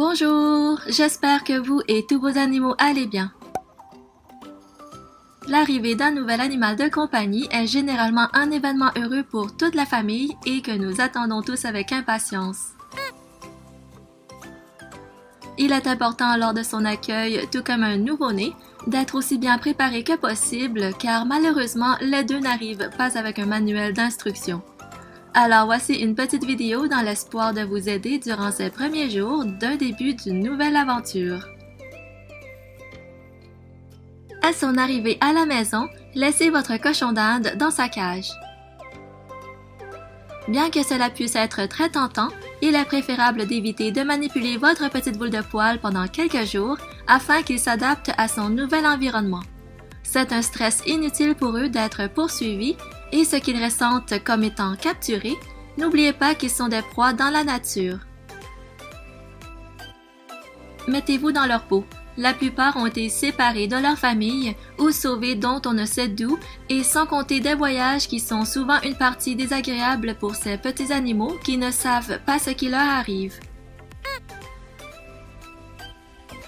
Bonjour, j'espère que vous et tous vos animaux allez bien. L'arrivée d'un nouvel animal de compagnie est généralement un événement heureux pour toute la famille et que nous attendons tous avec impatience. Il est important lors de son accueil, tout comme un nouveau-né, d'être aussi bien préparé que possible car malheureusement les deux n'arrivent pas avec un manuel d'instruction. Alors voici une petite vidéo dans l'espoir de vous aider durant ces premiers jours d'un début d'une nouvelle aventure. À son arrivée à la maison, laissez votre cochon d'Inde dans sa cage. Bien que cela puisse être très tentant, il est préférable d'éviter de manipuler votre petite boule de poil pendant quelques jours afin qu'il s'adapte à son nouvel environnement. C'est un stress inutile pour eux d'être poursuivis et ce qu'ils ressentent comme étant capturés, n'oubliez pas qu'ils sont des proies dans la nature. Mettez-vous dans leur peau. La plupart ont été séparés de leur famille ou sauvés dont on ne sait d'où et sans compter des voyages qui sont souvent une partie désagréable pour ces petits animaux qui ne savent pas ce qui leur arrive.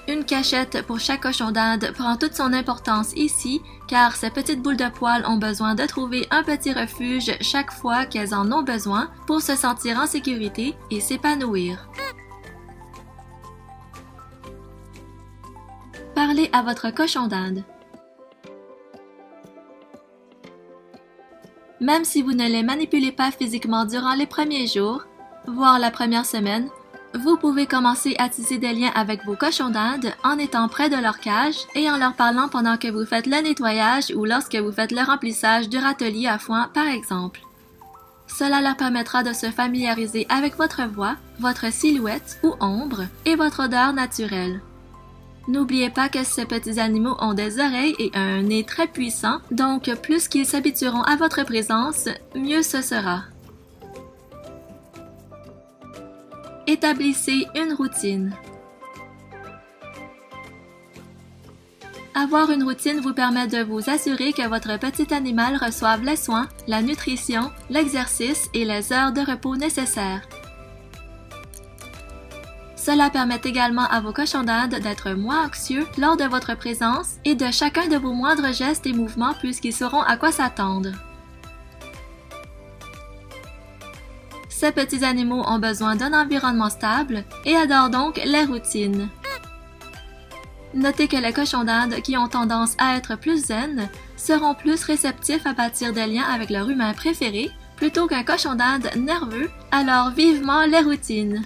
Une cachette pour chaque cochon d'Inde prend toute son importance ici car ces petites boules de poils ont besoin de trouver un petit refuge chaque fois qu'elles en ont besoin pour se sentir en sécurité et s'épanouir. Parlez à votre cochon d'Inde. Même si vous ne les manipulez pas physiquement durant les premiers jours, voire la première semaine, vous pouvez commencer à tisser des liens avec vos cochons d'Inde en étant près de leur cage et en leur parlant pendant que vous faites le nettoyage ou lorsque vous faites le remplissage du râtelier à foin par exemple. Cela leur permettra de se familiariser avec votre voix, votre silhouette ou ombre et votre odeur naturelle. N'oubliez pas que ces petits animaux ont des oreilles et un nez très puissant, donc plus qu'ils s'habitueront à votre présence, mieux ce sera. Établissez une routine. Avoir une routine vous permet de vous assurer que votre petit animal reçoive les soins, la nutrition, l'exercice et les heures de repos nécessaires. Cela permet également à vos cochons d'Inde d'être moins anxieux lors de votre présence et de chacun de vos moindres gestes et mouvements puisqu'ils sauront à quoi s'attendre. Ces petits animaux ont besoin d'un environnement stable et adorent donc les routines. Notez que les cochons d'Inde qui ont tendance à être plus zen seront plus réceptifs à bâtir des liens avec leur humain préféré plutôt qu'un cochon d'Inde nerveux, alors vivement les routines.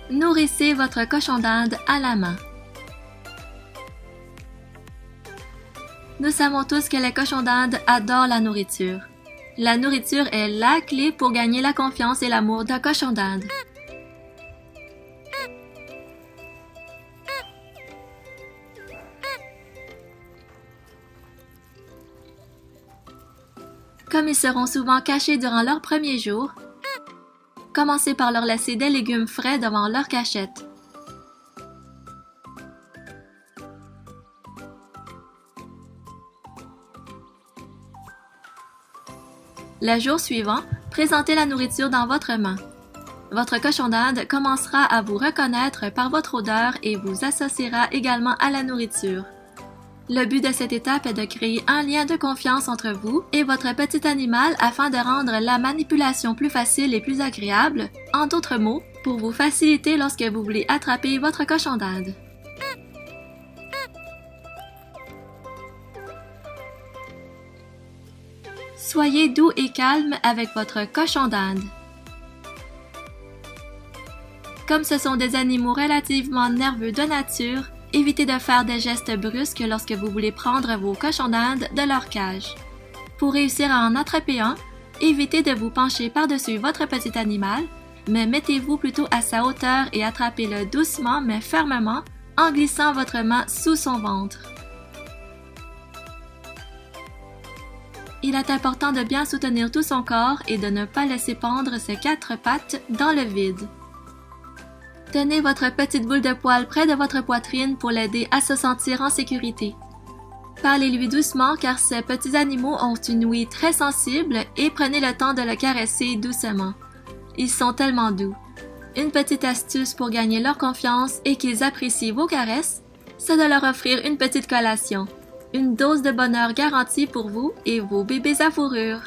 Nourrissez votre cochon d'Inde à la main. Nous savons tous que les cochons d'Inde adorent la nourriture. La nourriture est la clé pour gagner la confiance et l'amour d'un cochon d'Inde. Comme ils seront souvent cachés durant leurs premiers jours, commencez par leur laisser des légumes frais devant leur cachette. Le jour suivant, présentez la nourriture dans votre main. Votre cochon d'Inde commencera à vous reconnaître par votre odeur et vous associera également à la nourriture. Le but de cette étape est de créer un lien de confiance entre vous et votre petit animal afin de rendre la manipulation plus facile et plus agréable, en d'autres mots, pour vous faciliter lorsque vous voulez attraper votre cochon d'Inde. Soyez doux et calme avec votre cochon d'Inde. Comme ce sont des animaux relativement nerveux de nature, évitez de faire des gestes brusques lorsque vous voulez prendre vos cochons d'Inde de leur cage. Pour réussir à en attraper un, évitez de vous pencher par-dessus votre petit animal, mais mettez-vous plutôt à sa hauteur et attrapez-le doucement mais fermement en glissant votre main sous son ventre. Il est important de bien soutenir tout son corps et de ne pas laisser pendre ses quatre pattes dans le vide. Tenez votre petite boule de poil près de votre poitrine pour l'aider à se sentir en sécurité. Parlez-lui doucement car ces petits animaux ont une ouïe très sensible et prenez le temps de le caresser doucement. Ils sont tellement doux. Une petite astuce pour gagner leur confiance et qu'ils apprécient vos caresses, c'est de leur offrir une petite collation. Une dose de bonheur garantie pour vous et vos bébés à fourrure.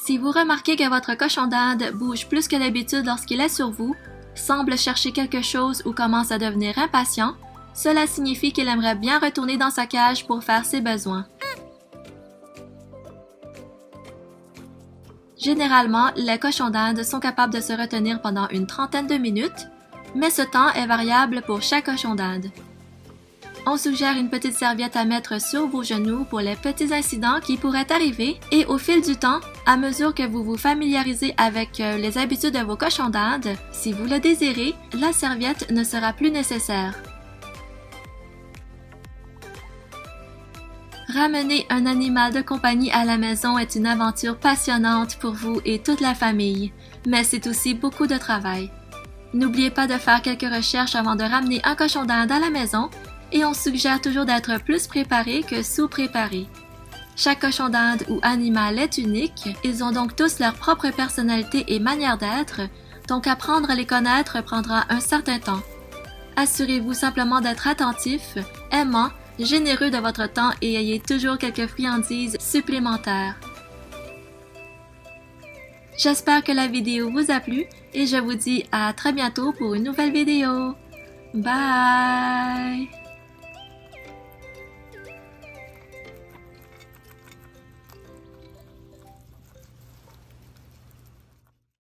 Si vous remarquez que votre cochon d'Inde bouge plus que d'habitude lorsqu'il est sur vous, semble chercher quelque chose ou commence à devenir impatient, cela signifie qu'il aimerait bien retourner dans sa cage pour faire ses besoins. Généralement, les cochons d'Inde sont capables de se retenir pendant une trentaine de minutes, mais ce temps est variable pour chaque cochon d'Inde. On suggère une petite serviette à mettre sur vos genoux pour les petits incidents qui pourraient arriver et au fil du temps, à mesure que vous vous familiarisez avec les habitudes de vos cochons d'Inde, si vous le désirez, la serviette ne sera plus nécessaire. Ramener un animal de compagnie à la maison est une aventure passionnante pour vous et toute la famille, mais c'est aussi beaucoup de travail. N'oubliez pas de faire quelques recherches avant de ramener un cochon d'Inde à la maison et on suggère toujours d'être plus préparé que sous-préparé. Chaque cochon d'Inde ou animal est unique, ils ont donc tous leur propre personnalité et manière d'être, donc apprendre à les connaître prendra un certain temps. Assurez-vous simplement d'être attentif, aimant, généreux de votre temps et ayez toujours quelques friandises supplémentaires. J'espère que la vidéo vous a plu et je vous dis à très bientôt pour une nouvelle vidéo. Bye!